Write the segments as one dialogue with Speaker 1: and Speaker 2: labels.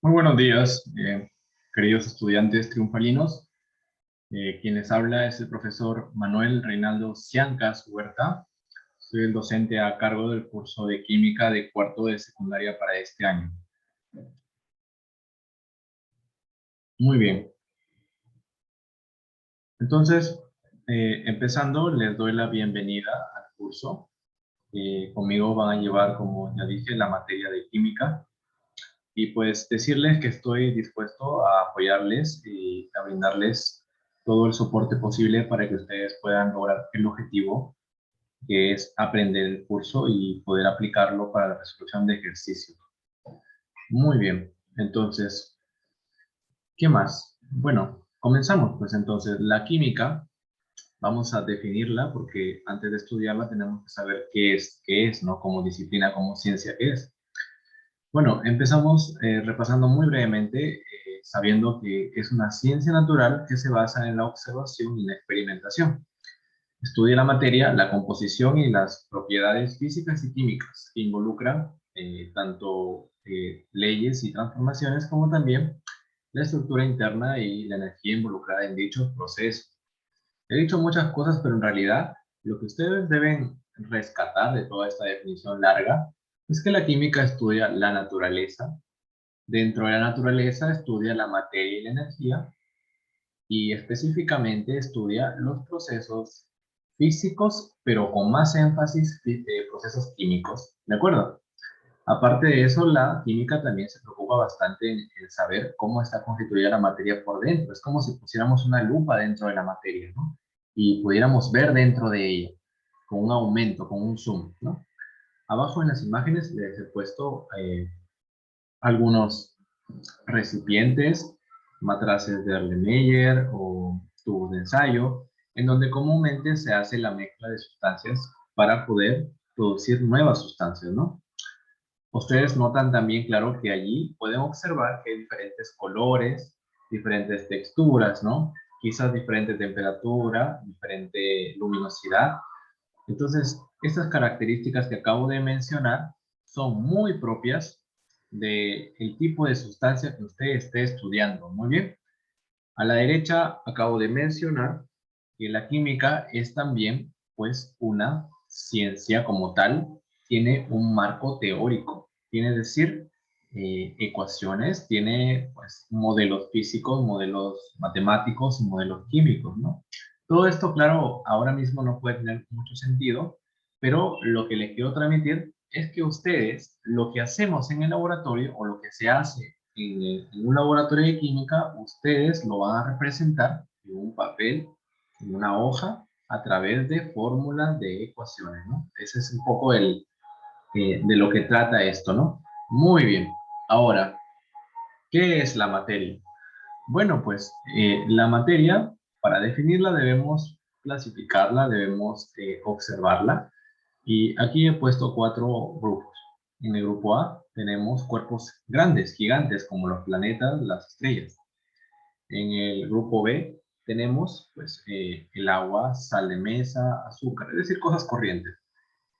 Speaker 1: Muy buenos días, queridos estudiantes triunfalinos. Quien les habla es el profesor Manuel Reinaldo Ciancas Huerta. Soy el docente a cargo del curso de Química de cuarto de secundaria para este año. Muy bien. Entonces, empezando, les doy la bienvenida al curso. Conmigo van a llevar, como ya dije, la materia de Química. Y pues decirles que estoy dispuesto a apoyarles y a brindarles todo el soporte posible para que ustedes puedan lograr el objetivo, que es aprender el curso y poder aplicarlo para la resolución de ejercicios. Muy bien, entonces, ¿qué más? Bueno, comenzamos pues entonces. La química, vamos a definirla porque antes de estudiarla tenemos que saber qué es, ¿no? Como disciplina, como ciencia, ¿qué es? Bueno, empezamos repasando muy brevemente, sabiendo que es una ciencia natural que se basa en la observación y la experimentación. Estudia la materia, la composición y las propiedades físicas y químicas que involucran tanto leyes y transformaciones como también la estructura interna y la energía involucrada en dichos procesos. He dicho muchas cosas, pero en realidad lo que ustedes deben rescatar de toda esta definición larga es que la química estudia la naturaleza. Dentro de la naturaleza estudia la materia y la energía y específicamente estudia los procesos físicos, pero con más énfasis procesos químicos, ¿de acuerdo? Aparte de eso, la química también se preocupa bastante en saber cómo está constituida la materia por dentro. Es como si pusiéramos una lupa dentro de la materia, ¿no? Y pudiéramos ver dentro de ella, con un aumento, con un zoom, ¿no? Abajo en las imágenes les he puesto algunos recipientes, matraces de Erlenmeyer o tubos de ensayo, en donde comúnmente se hace la mezcla de sustancias para poder producir nuevas sustancias, ¿no? Ustedes notan también, claro, que allí pueden observar que hay diferentes colores, diferentes texturas, ¿no? Quizás diferente temperatura, diferente luminosidad. Entonces, estas características que acabo de mencionar son muy propias del tipo de sustancia que usted esté estudiando. Muy bien. A la derecha acabo de mencionar que la química es también, pues, una ciencia como tal. Tiene un marco teórico. Tiene, decir, ecuaciones, tiene, pues, modelos físicos, modelos matemáticos y modelos químicos, ¿no? Todo esto, claro, ahora mismo no puede tener mucho sentido, pero lo que les quiero transmitir es que ustedes, lo que hacemos en el laboratorio o lo que se hace en un laboratorio de química, ustedes lo van a representar en un papel, en una hoja, a través de fórmulas de ecuaciones, ¿no? Ese es un poco de lo que trata esto, ¿no? Muy bien. Ahora, ¿qué es la materia? Bueno, pues la materia, para definirla debemos clasificarla, debemos observarla. Y aquí he puesto 4 grupos. En el grupo A tenemos cuerpos grandes, gigantes, como los planetas, las estrellas. En el grupo B tenemos pues, el agua, sal de mesa, azúcar, es decir, cosas corrientes.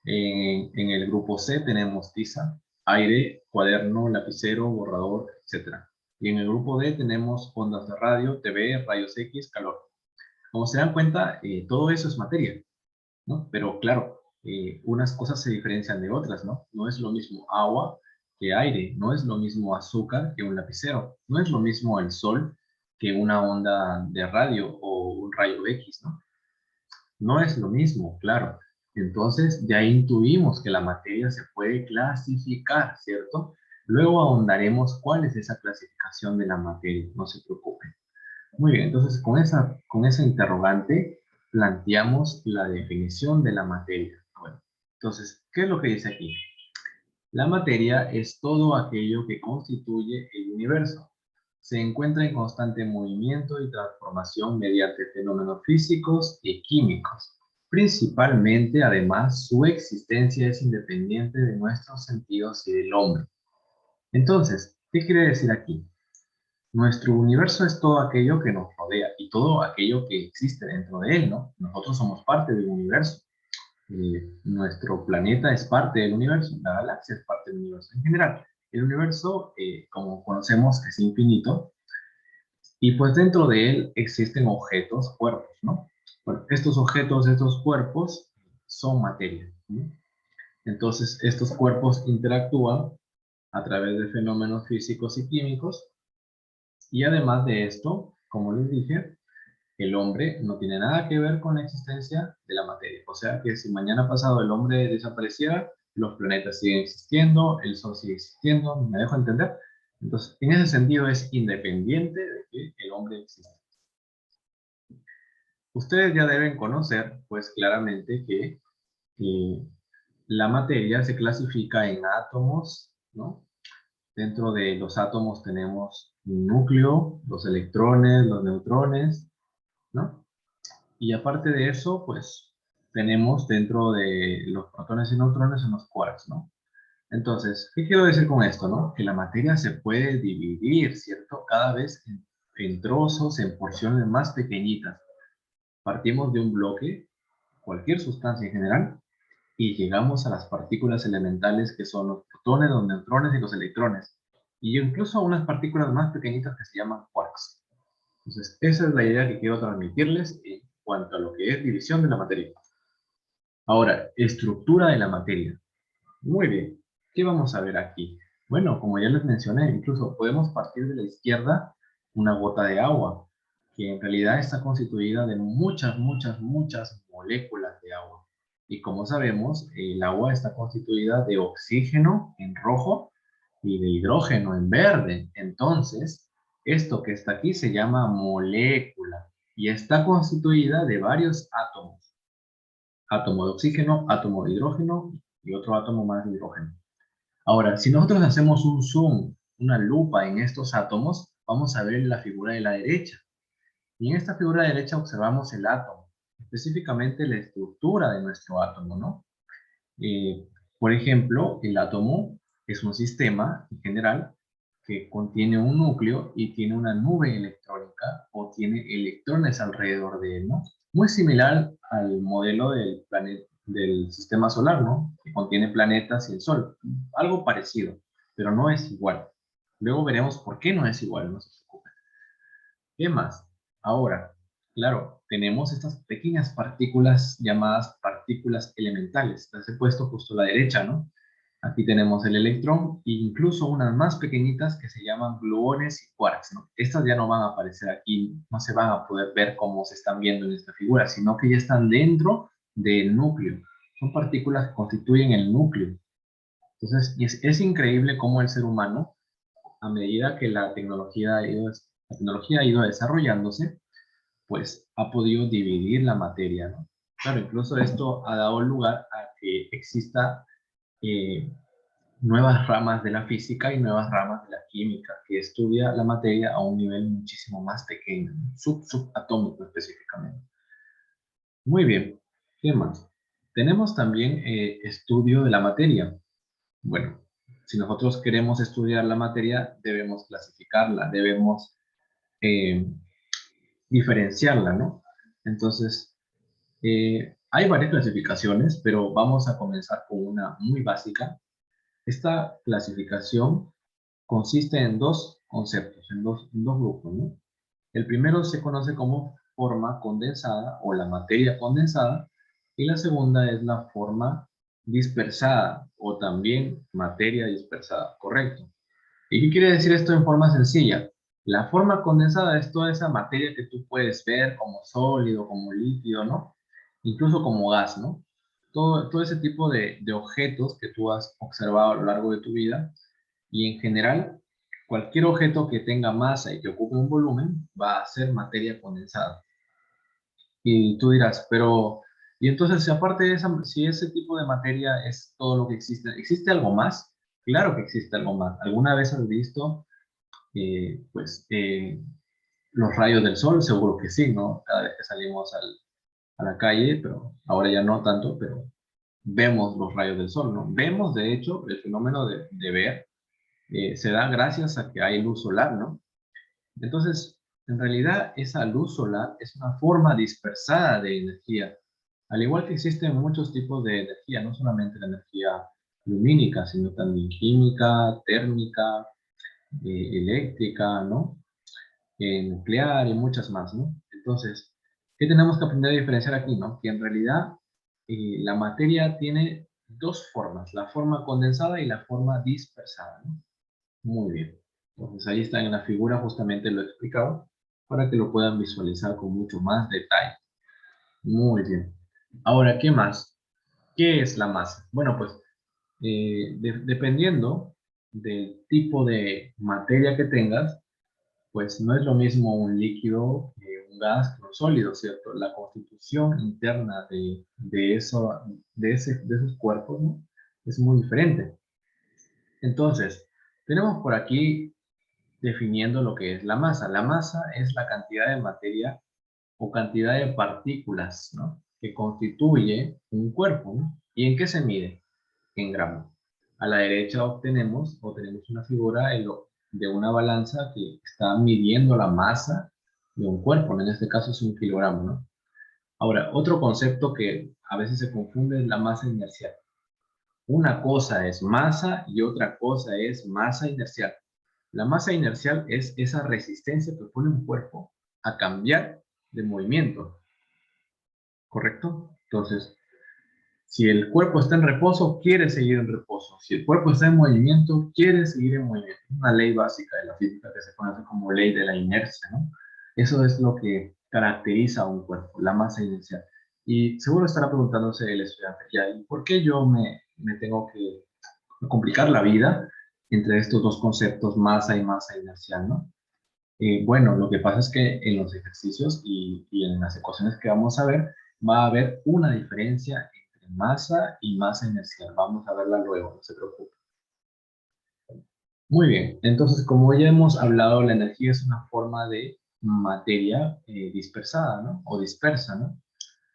Speaker 1: En el grupo C tenemos tiza, aire, cuaderno, lapicero, borrador, etcétera. Y en el grupo D tenemos ondas de radio, TV, rayos X, calor. Como se dan cuenta, todo eso es materia, ¿no? Pero claro, unas cosas se diferencian de otras, ¿no? No es lo mismo agua que aire, no es lo mismo azúcar que un lapicero, no es lo mismo el sol que una onda de radio o un rayo X, ¿no? No es lo mismo, claro. Entonces ya intuimos que la materia se puede clasificar, ¿cierto? Luego ahondaremos cuál es esa clasificación de la materia, no se preocupen. Muy bien, entonces con esa interrogante planteamos la definición de la materia. Bueno, entonces, ¿qué es lo que dice aquí? La materia es todo aquello que constituye el universo. Se encuentra en constante movimiento y transformación mediante fenómenos físicos y químicos. Principalmente, además, su existencia es independiente de nuestros sentidos y del hombre. Entonces, ¿qué quiere decir aquí? Nuestro universo es todo aquello que nos rodea y todo aquello que existe dentro de él, ¿no? Nosotros somos parte del universo. Nuestro planeta es parte del universo, la galaxia es parte del universo en general. El universo, como conocemos, es infinito y pues dentro de él existen objetos, cuerpos, ¿no? Bueno, estos objetos, estos cuerpos son materia, ¿no? Entonces, estos cuerpos interactúan a través de fenómenos físicos y químicos y además de esto, como les dije, el hombre no tiene nada que ver con la existencia de la materia. O sea que si mañana pasado el hombre desapareciera, los planetas siguen existiendo, el Sol sigue existiendo, ¿me dejo entender? Entonces, en ese sentido es independiente de que el hombre exista. Ustedes ya deben conocer, pues claramente que la materia se clasifica en átomos, ¿no? Dentro de los átomos tenemos un núcleo, los electrones, los neutrones, ¿no? Y aparte de eso, pues tenemos dentro de los protones y neutrones unos quarks, ¿no? Entonces, ¿qué quiero decir con esto, no? Que la materia se puede dividir, ¿cierto? Cada vez en trozos, en porciones más pequeñitas. Partimos de un bloque, cualquier sustancia en general, y llegamos a las partículas elementales que son los protones, los neutrones y los electrones. Y incluso a unas partículas más pequeñitas que se llaman quarks. Entonces, esa es la idea que quiero transmitirles en cuanto a lo que es división de la materia. Ahora, estructura de la materia. Muy bien. ¿Qué vamos a ver aquí? Bueno, como ya les mencioné, incluso podemos partir de la izquierda una gota de agua, que en realidad está constituida de muchas, muchas, muchas moléculas de agua. Y como sabemos, el agua está constituida de oxígeno en rojo y de hidrógeno en verde. Entonces, esto que está aquí se llama molécula y está constituida de varios átomos. Átomo de oxígeno, átomo de hidrógeno y otro átomo más de hidrógeno. Ahora, si nosotros hacemos un zoom, una lupa en estos átomos, vamos a ver la figura de la derecha. Y en esta figura de derecha observamos el átomo, específicamente la estructura de nuestro átomo, ¿no? Por ejemplo, el átomo es un sistema en general que contiene un núcleo y tiene una nube electrónica o tiene electrones alrededor de él, ¿no? Muy similar al modelo del del sistema solar, ¿no? Que contiene planetas y el Sol. Algo parecido, pero no es igual. Luego veremos por qué no es igual, no se preocupen. ¿Qué más? Ahora, claro, tenemos estas pequeñas partículas llamadas partículas elementales. Las he puesto justo a la derecha, ¿no? Aquí tenemos el electrón e incluso unas más pequeñitas que se llaman gluones y quarks, ¿no? Estas ya no van a aparecer aquí, no se van a poder ver como se están viendo en esta figura, sino que ya están dentro del núcleo. Son partículas que constituyen el núcleo. Entonces, es increíble cómo el ser humano, a medida que la tecnología ha ido desarrollándose, pues ha podido dividir la materia, ¿no? Claro, incluso esto ha dado lugar a que exista eh, nuevas ramas de la física y nuevas ramas de la química, que estudia la materia a un nivel muchísimo más pequeño, subatómico específicamente. Muy bien, ¿qué más? Tenemos también estudio de la materia. Bueno, si nosotros queremos estudiar la materia, debemos clasificarla, debemos eh, diferenciarla, ¿no? Entonces, hay varias clasificaciones, pero vamos a comenzar con una muy básica. Esta clasificación consiste en dos conceptos, en dos grupos, ¿no? El primero se conoce como forma condensada o la materia condensada y la segunda es la forma dispersada o también materia dispersada, correcto. ¿Y qué quiere decir esto en forma sencilla? La forma condensada es toda esa materia que tú puedes ver como sólido, como líquido, ¿no? Incluso como gas, ¿no? Todo ese tipo de objetos que tú has observado a lo largo de tu vida y en general, cualquier objeto que tenga masa y que ocupe un volumen va a ser materia condensada. Y tú dirás, pero, y entonces, si aparte de esa, si ese tipo de materia es todo lo que existe, ¿existe algo más? Claro que existe algo más. ¿Alguna vez has visto, pues, los rayos del sol? Seguro que sí, ¿no? Cada vez que salimos a la calle, pero ahora ya no tanto, pero vemos los rayos del sol, ¿no? Vemos, de hecho, el fenómeno de ver se da gracias a que hay luz solar, ¿no? Entonces, en realidad, esa luz solar es una forma dispersada de energía. Al igual que existen muchos tipos de energía, no solamente la energía lumínica, sino también química, térmica, eléctrica, ¿no? Nuclear y muchas más, ¿no? Entonces, ¿qué tenemos que aprender a diferenciar aquí, no? Que en realidad la materia tiene dos formas, la forma condensada y la forma dispersada, ¿no? Muy bien. Entonces ahí está en la figura, justamente lo he explicado, para que lo puedan visualizar con mucho más detalle. Muy bien. Ahora, ¿qué más? ¿Qué es la masa? Bueno, pues dependiendo del tipo de materia que tengas, pues no es lo mismo un líquido que un gas que un sólido, ¿cierto? La constitución interna de esos cuerpos, ¿no? Es muy diferente. Entonces, tenemos por aquí definiendo lo que es la masa. La masa es la cantidad de materia o cantidad de partículas, ¿no? Que constituye un cuerpo, ¿no? ¿Y en qué se mide? En gramos. A la derecha obtenemos una figura de una balanza que está midiendo la masa de un cuerpo, ¿no? En este caso es un kilogramo, ¿no? Ahora, otro concepto que a veces se confunde es la masa inercial. Una cosa es masa y otra cosa es masa inercial. La masa inercial es esa resistencia que pone un cuerpo a cambiar de movimiento, ¿correcto? Entonces, si el cuerpo está en reposo, quiere seguir en reposo. Si el cuerpo está en movimiento, quiere seguir en movimiento. Una ley básica de la física que se conoce como ley de la inercia, ¿no? Eso es lo que caracteriza a un cuerpo, la masa inercial. Y seguro estará preguntándose el estudiante, ya, ¿y por qué yo me tengo que complicar la vida entre estos dos conceptos, masa y masa inercial, ¿no? Bueno, lo que pasa es que en los ejercicios y en las ecuaciones que vamos a ver, va a haber una diferencia entre masa y masa inercial. Vamos a verla luego, no se preocupe. Muy bien, entonces como ya hemos hablado, la energía es una forma de materia dispersada, ¿no? O dispersa, ¿no?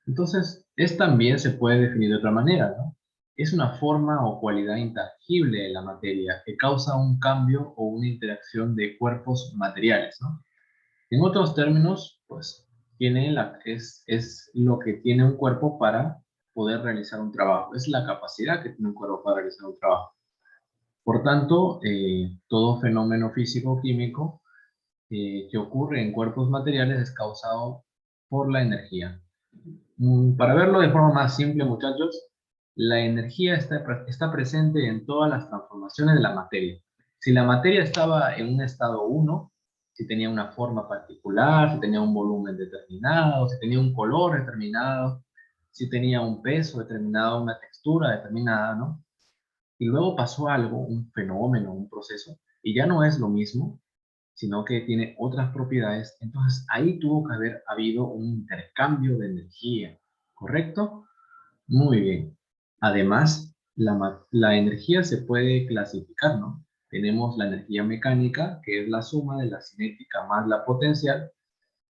Speaker 1: Entonces, también se puede definir de otra manera, ¿no? Es una forma o cualidad intangible de la materia que causa un cambio o una interacción de cuerpos materiales, ¿no? En otros términos, pues, es lo que tiene un cuerpo para poder realizar un trabajo. Es la capacidad que tiene un cuerpo para realizar un trabajo. Por tanto, todo fenómeno físico-químico que ocurre en cuerpos materiales es causado por la energía. Para verlo de forma más simple, muchachos, la energía está presente en todas las transformaciones de la materia. Si la materia estaba en un estado 1, si tenía una forma particular, si tenía un volumen determinado, si tenía un color determinado, si tenía un peso determinado, una textura determinada, ¿no? Y luego pasó algo, un fenómeno, un proceso, y ya no es lo mismo, sino que tiene otras propiedades, entonces ahí tuvo que haber habido un intercambio de energía, ¿correcto? Muy bien. Además, la energía se puede clasificar, ¿no? Tenemos la energía mecánica, que es la suma de la cinética más la potencial,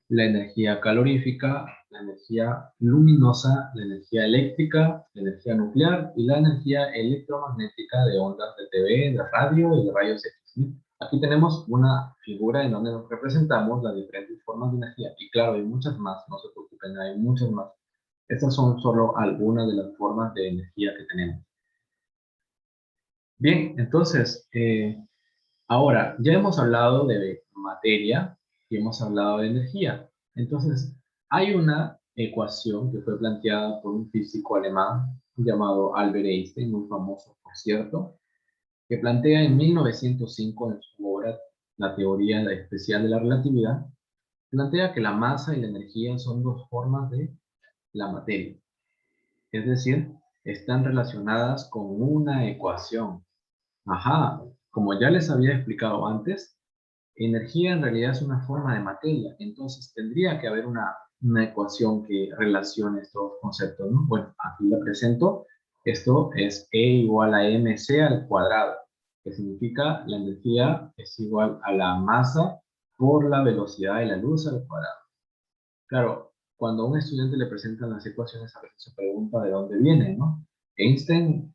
Speaker 1: la energía calorífica, la energía luminosa, la energía eléctrica, la energía nuclear y la energía electromagnética de ondas de TV, de radio y de rayos X, ¿sí? Aquí tenemos una figura en donde nos representamos las diferentes formas de energía. Y claro, hay muchas más, no se preocupen, hay muchas más. Estas son solo algunas de las formas de energía que tenemos. Bien, entonces, ahora, ya hemos hablado de materia y hemos hablado de energía. Entonces, hay una ecuación que fue planteada por un físico alemán llamado Albert Einstein, muy famoso, por cierto, que plantea en 1905 en su obra La teoría especial de la relatividad, plantea que la masa y la energía son dos formas de la materia. Es decir, están relacionadas con una ecuación. Ajá, como ya les había explicado antes, energía en realidad es una forma de materia, entonces tendría que haber una ecuación que relacione estos conceptos, ¿no? Bueno, aquí la presento. Esto es E igual a mc al cuadrado, que significa la energía es igual a la masa por la velocidad de la luz al cuadrado. Claro, cuando a un estudiante le presentan las ecuaciones, a veces se pregunta de dónde vienen, ¿no? Einstein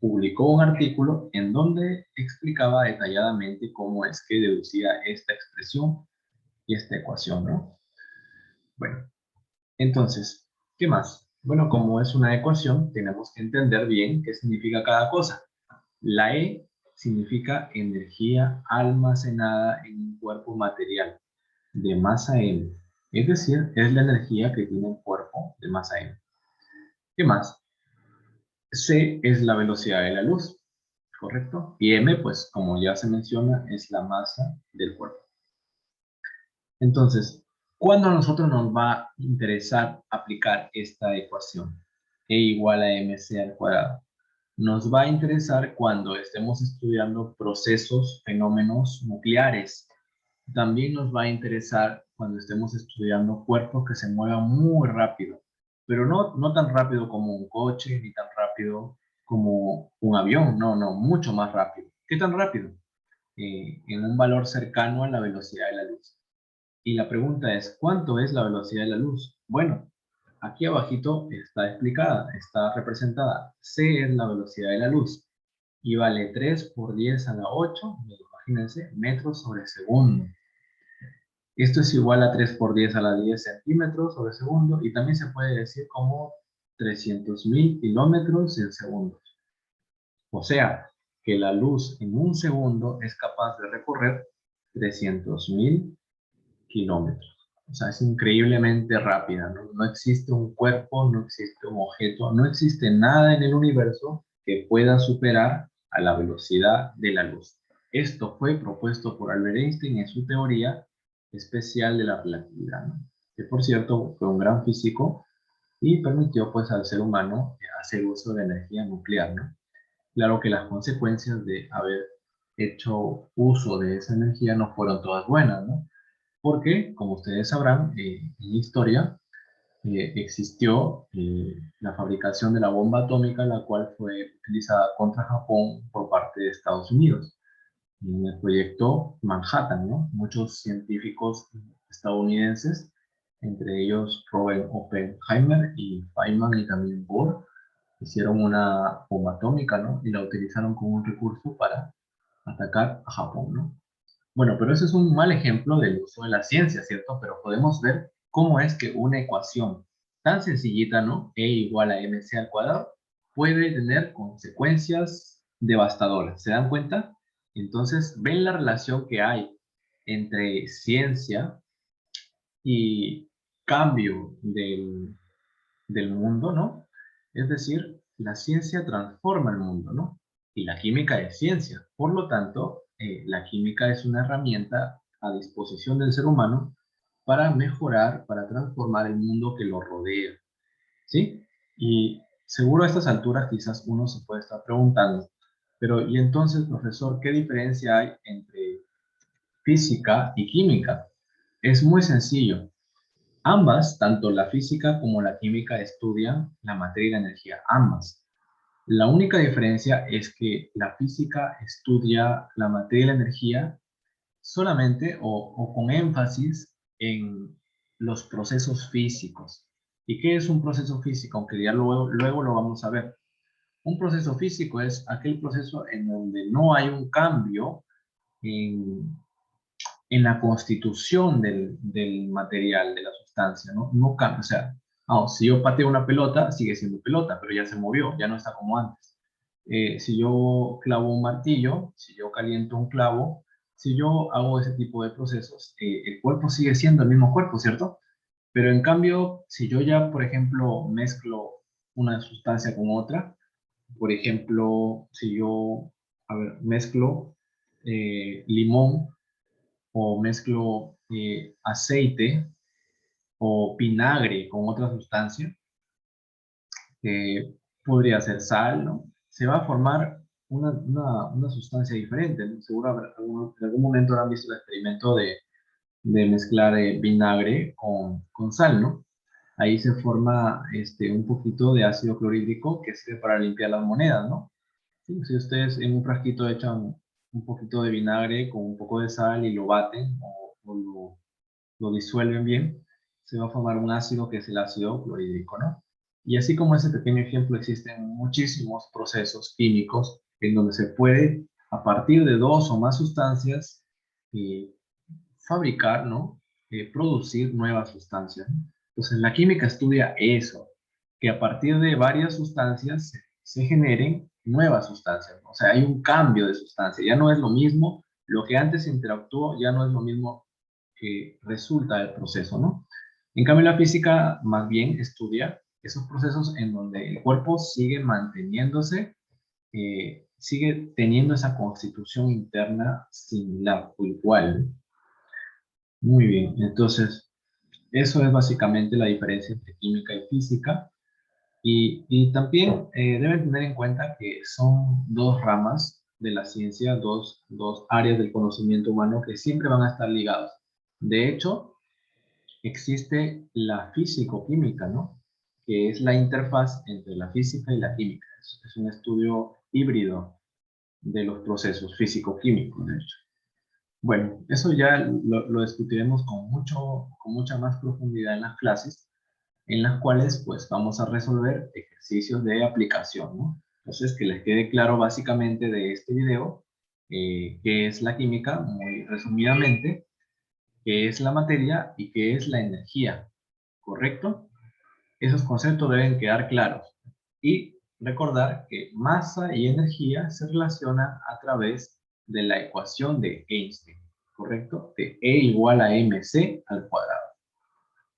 Speaker 1: publicó un artículo en donde explicaba detalladamente cómo es que deducía esta expresión y esta ecuación, ¿no? Bueno, entonces, ¿qué más? Bueno, como es una ecuación, tenemos que entender bien qué significa cada cosa. La E significa energía almacenada en un cuerpo material de masa m. Es decir, es la energía que tiene el cuerpo de masa m. ¿Qué más? C es la velocidad de la luz, ¿correcto? Y m, pues como ya se menciona, es la masa del cuerpo. Entonces, ¿cuándo a nosotros nos va a interesar aplicar esta ecuación? E igual a mc al cuadrado. Nos va a interesar cuando estemos estudiando procesos, fenómenos nucleares. También nos va a interesar cuando estemos estudiando cuerpos que se muevan muy rápido, pero no tan rápido como un coche, ni tan rápido como un avión, no, mucho más rápido. ¿Qué tan rápido? En un valor cercano a la velocidad de la luz. Y la pregunta es, ¿cuánto es la velocidad de la luz? Bueno, aquí abajito está explicada, está representada. C es la velocidad de la luz y vale 3 por 10 a la 8, imagínense, metros sobre segundo. Esto es igual a 3 por 10 a la 10 centímetros sobre segundo y también se puede decir como 300.000 kilómetros en segundos. O sea, que la luz en un segundo es capaz de recorrer 300.000 kilómetros. O sea, es increíblemente rápida, ¿no? No existe un cuerpo, no existe un objeto, no existe nada en el universo que pueda superar a la velocidad de la luz. Esto fue propuesto por Albert Einstein en su teoría especial de la relatividad, ¿no? Que por cierto fue un gran físico y permitió pues al ser humano hacer uso de la energía nuclear, ¿no? Claro que las consecuencias de haber hecho uso de esa energía no fueron todas buenas, ¿no? Porque, como ustedes sabrán, en historia existió la fabricación de la bomba atómica, la cual fue utilizada contra Japón por parte de Estados Unidos. En el proyecto Manhattan, ¿no? Muchos científicos estadounidenses, entre ellos Robert Oppenheimer y Feynman y también Bohr, hicieron una bomba atómica, ¿no? Y la utilizaron como un recurso para atacar a Japón, ¿no? Bueno, pero ese es un mal ejemplo del uso de la ciencia, ¿cierto? Pero podemos ver cómo es que una ecuación tan sencillita, ¿no? E igual a mc al cuadrado, puede tener consecuencias devastadoras. ¿Se dan cuenta? Entonces, ven la relación que hay entre ciencia y cambio del mundo, ¿no? Es decir, la ciencia transforma el mundo, ¿no? Y la química es ciencia. Por lo tanto, la química es una herramienta a disposición del ser humano para mejorar, para transformar el mundo que lo rodea, ¿sí? Y seguro a estas alturas quizás uno se puede estar preguntando, pero ¿y entonces, profesor, qué diferencia hay entre física y química? Es muy sencillo. Ambas, tanto la física como la química, estudian la materia y la energía, ambas. La única diferencia es que la física estudia la materia y la energía solamente o con énfasis en los procesos físicos. ¿Y qué es un proceso físico? Aunque ya luego lo vamos a ver. Un proceso físico es aquel proceso en donde no hay un cambio en, en la constitución del material, de la sustancia, ¿no? No cambia, o sea, si yo pateo una pelota, sigue siendo pelota, pero ya se movió, ya no está como antes. Si yo clavo un martillo, si yo caliento un clavo, si yo hago ese tipo de procesos, el cuerpo sigue siendo el mismo cuerpo, ¿cierto? Pero en cambio, si yo ya, por ejemplo, mezclo una sustancia con otra, por ejemplo, si yo, a ver, mezclo limón o mezclo aceite o vinagre con otra sustancia, que podría ser sal, ¿no? Se va a formar una sustancia diferente, ¿no? Seguro en algún momento habrán visto el experimento de mezclar vinagre con sal, ¿no? Ahí se forma un poquito de ácido clorhídrico que sirve para limpiar las monedas, ¿no? Sí, si ustedes en un frasquito echan un poquito de vinagre con un poco de sal y lo baten o lo disuelven bien, se va a formar un ácido que es el ácido clorhídrico, ¿no? Y así como ese pequeño ejemplo, existen muchísimos procesos químicos en donde se puede, a partir de dos o más sustancias, eh, fabricar, ¿no? Producir nuevas sustancias, ¿no? Entonces, la química estudia eso, que a partir de varias sustancias se generen nuevas sustancias, ¿no? O sea, hay un cambio de sustancia, ya no es lo mismo, lo que antes interactuó ya no es lo mismo que resulta del proceso, ¿no? En cambio, la física más bien estudia esos procesos en donde el cuerpo sigue manteniéndose, sigue teniendo esa constitución interna similar o igual. Muy bien, entonces, eso es básicamente la diferencia entre química y física. Y también deben tener en cuenta que son dos ramas de la ciencia, dos áreas del conocimiento humano que siempre van a estar ligados. De hecho, existe la físico-química, ¿no? Que es la interfaz entre la física y la química. Es un estudio híbrido de los procesos físico-químicos, de hecho. Bueno, eso ya lo discutiremos con mucha más profundidad en las clases, en las cuales pues vamos a resolver ejercicios de aplicación, ¿no? Entonces, que les quede claro básicamente de este video qué es la química, muy resumidamente, qué es la materia y qué es la energía, ¿correcto? Esos conceptos deben quedar claros. Y recordar que masa y energía se relacionan a través de la ecuación de Einstein, ¿correcto? De E igual a mc al cuadrado.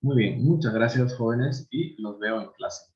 Speaker 1: Muy bien, muchas gracias jóvenes y los veo en clase.